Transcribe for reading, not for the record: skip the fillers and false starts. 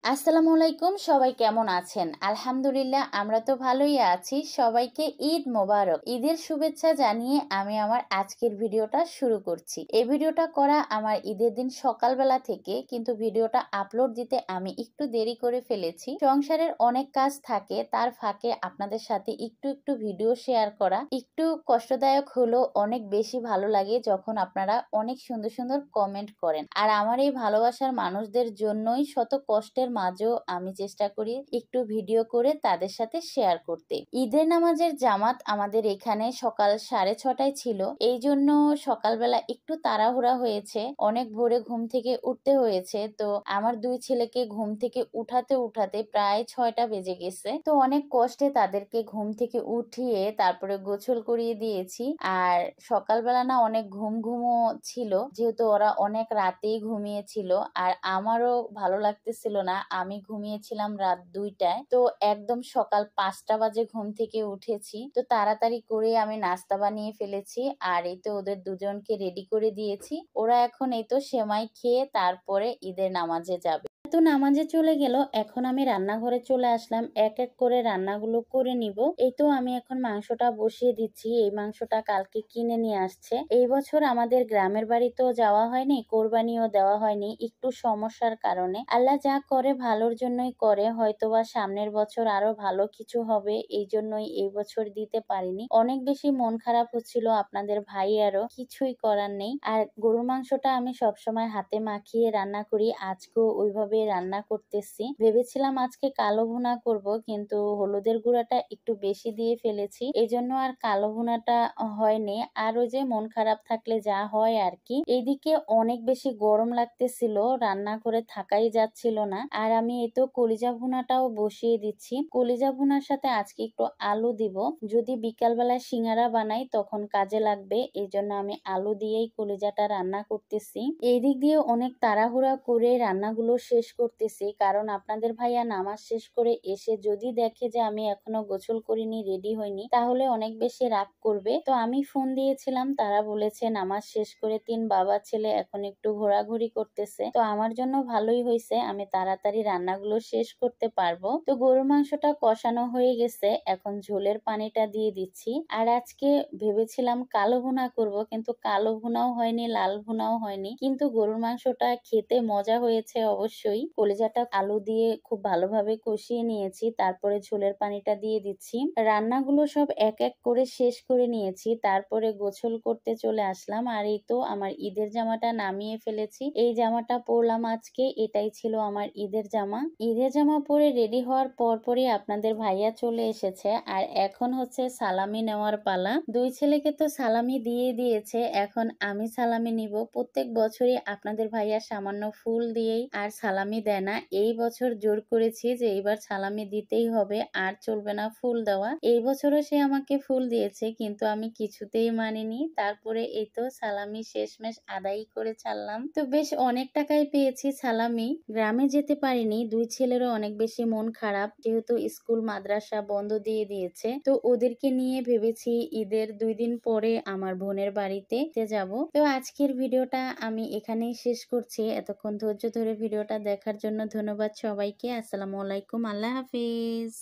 আসসালামু আলাইকুম, সবাই কেমন আছেন? আলহামদুলিল্লাহ, আমরা তো ভালোই আছি। সবাইকে ঈদ মোবারক। ঈদের শুভেচ্ছা জানিয়ে আমি আমার আজকের ভিডিওটা শুরু করছি। এই ভিডিওটা করা আমার ঈদের দিন সকালবেলা থেকে, কিন্তু ভিডিওটা আপলোড দিতে আমি একটু দেরি করে ফেলেছি। সংসারের অনেক কাজ থাকে, তার ফাঁকে আপনাদের সাথে একটু একটু ভিডিও শেয়ার করা একটু কষ্টদায়ক হলেও অনেক বেশি ভালো লাগে যখন আপনারা অনেক সুন্দর সুন্দর কমেন্ট করেন। আর আমার এই ভালোবাসার মানুষদের জন্যই শত কষ্টের মাঝেও আমি চেষ্টা করি একটু ভিডিও করে তাদের সাথে শেয়ার করতে। ঈদের নামাজের জামাত আমাদের এখানে সকাল 6:30টায় ছিল, এই জন্য সকালবেলা একটু তাড়াহুড়া হয়েছে, অনেক ভোরে ঘুম থেকে উঠতে হয়েছে। তো আমার দুই ছেলেকে ঘুম থেকে উঠাতে উঠাতে প্রায় 6টা বেজে গেছে। তো অনেক কষ্টে তাদেরকে ঘুম থেকে উঠিয়ে তারপরে গোসল করিয়ে দিয়েছি। আর সকালবেলা না অনেক ঘুম ঘুমও ছিল, যেহেতু ওরা অনেক রাতেই ঘুমিয়েছিল। আর আমারও ভালো লাগতেছিল না, আমি ঘুমিয়েছিলাম রাত 2টায়। তো একদম সকাল 5টা বাজে ঘুম থেকে উঠেছি। তো তাড়াতাড়ি করে আমি নাস্তা বানিয়ে ফেলেছি, আর এই তো ওদের দুজনকে রেডি করে দিয়েছি। ওরা এখন এই তো সেমাই খেয়ে তারপরে ঈদের নামাজে যাবে। তো নামাজে চলে গেল, এখন আমি রান্নাঘরে চলে আসলাম, এক এক করে রান্নাগুলো করে নিব। এই তো আমি এখন মাংসটা বসিয়ে দিচ্ছি। এই মাংসটা কালকে কিনে নিয়ে আসছে। এই বছর আমাদের গ্রামের বাড়িতেও যাওয়া হয়নি, কোরবানিও দেওয়া হয়নি, একটু সমস্যার কারণে। আল্লাহ যা করে ভালোর জন্যই করে, হয়তোবা সামনের বছর আরো ভালো কিছু হবে, এই জন্যই এই বছর দিতে পারিনি। অনেক বেশি মন খারাপ হচ্ছিল আপনাদের ভাইয়ারও, কিছুই করার নেই। আর গরুর মাংসটা আমি সবসময় হাতে মাখিয়ে রান্না করি, আজকেও ওইভাবে রান্না করতেছি। ভেবেছিলাম আজকে কালো ভুনা করব, কিন্তু হলুদের গুঁড়াটা একটু বেশি দিয়ে ফেলেছি, এজন্য আর কালো ভুনাটা হয়নি। আর ওই যে মন খারাপ থাকলে যা হয় আর কি। এইদিকে অনেক বেশি গরম লাগতেছিল, রান্না করে থাকাই যাচ্ছিল না। আর আমি এই তো কলিজা ভুনাটাও বসিয়ে দিচ্ছি। কলিজা ভুনার সাথে আজকে একটু আলু দিব, যদি বিকালবেলায় সিঙ্গারা বানাই তখন কাজে লাগবে, এই জন্য আমি আলু দিয়েই কলিজাটা রান্না করতেছি। এই দিক দিয়ে অনেক তাড়াহুড়া করে রান্নাগুলো শেষ করতেছি, কারণ আপনাদের ভাইয়া নামাজ শেষ করে এসে যদি দেখে যে আমি এখনো গোসল করিনি, রেডি হইনি, তাহলে অনেক বেশি রাগ করবে। তো আমি ফোন দিয়েছিলাম, তারা বলেছে নামাজ শেষ করে 3 বাবা ছেলে এখন একটু ঘোরাঘুরি করতেছে। তো আমার জন্য ভালোই হয়েছে, আমি তাড়াতাড়ি রান্নাগুলো শেষ করতে পারবো। তো গরুর মাংসটা কষানো হয়ে গেছে, এখন ঝোলের পানিটা দিয়ে দিচ্ছি। আর আজকে ভেবেছিলাম কালো ভুনা করব, কিন্তু কালো ভুনাও হয়নি, লাল ভুনাও হয়নি, কিন্তু গরুর মাংসটা খেতে মজা হয়েছে অবশ্যই। কলিজাটা আলু দিয়ে খুব ভালোভাবে কষিয়ে নিয়েছি, তারপরে ঝোলের পানিটা দিয়ে দিচ্ছি। রান্নাগুলো সব এক এক করে শেষ করে নিয়েছি, তারপরে গোসল করতে চলে আসলাম। আর এই তো আমার ঈদের জামাটা নামিয়ে ফেলেছি, এই জামাটা পরলাম আজকে, এটাই ছিল আমার ঈদের জামা। ঈদের জামা পরে রেডি হওয়ার পরপরই আপনাদের ভাইয়া চলে এসেছে, আর এখন হচ্ছে সালামি নেওয়ার পালা। দুই ছেলেকে তো সালামি দিয়ে দিয়েছে, এখন আমি সালামি নিব। প্রত্যেক বছরই আপনাদের ভাইয়া সামান্য ফুল দিয়েই আর সালামি দেয় না, এই বছর জোর করেছি যে এইবার সালামি দিতেই হবে, আর চলবে না ফুল দেওয়া। এই বছরও সে আমাকে ফুল দিয়েছে, কিন্তু আমি কিছুতেই মানিনি। তারপরে এই তো সালামি শেষমেশ আদায় করে ছাড়লাম। তো বেশ অনেক টাকাই পেয়েছি সালামি। গ্রামে যেতে পারিনি, দুই ছেলেরও অনেক বেশি মন খারাপ, যেহেতু স্কুল মাদ্রাসা বন্ধ দিয়ে দিয়েছে। তো ওদেরকে নিয়ে ভেবেছি ঈদের 2 দিন পরে আমার বোনের বাড়িতে যাব। তো আজকের ভিডিওটা আমি এখানেই শেষ করছি। এতক্ষণ ধৈর্য ধরে ভিডিওটা দেখার জন্য ধন্যবাদ সবাইকে। আসসালামু আলাইকুম, আল্লাহ হাফিজ।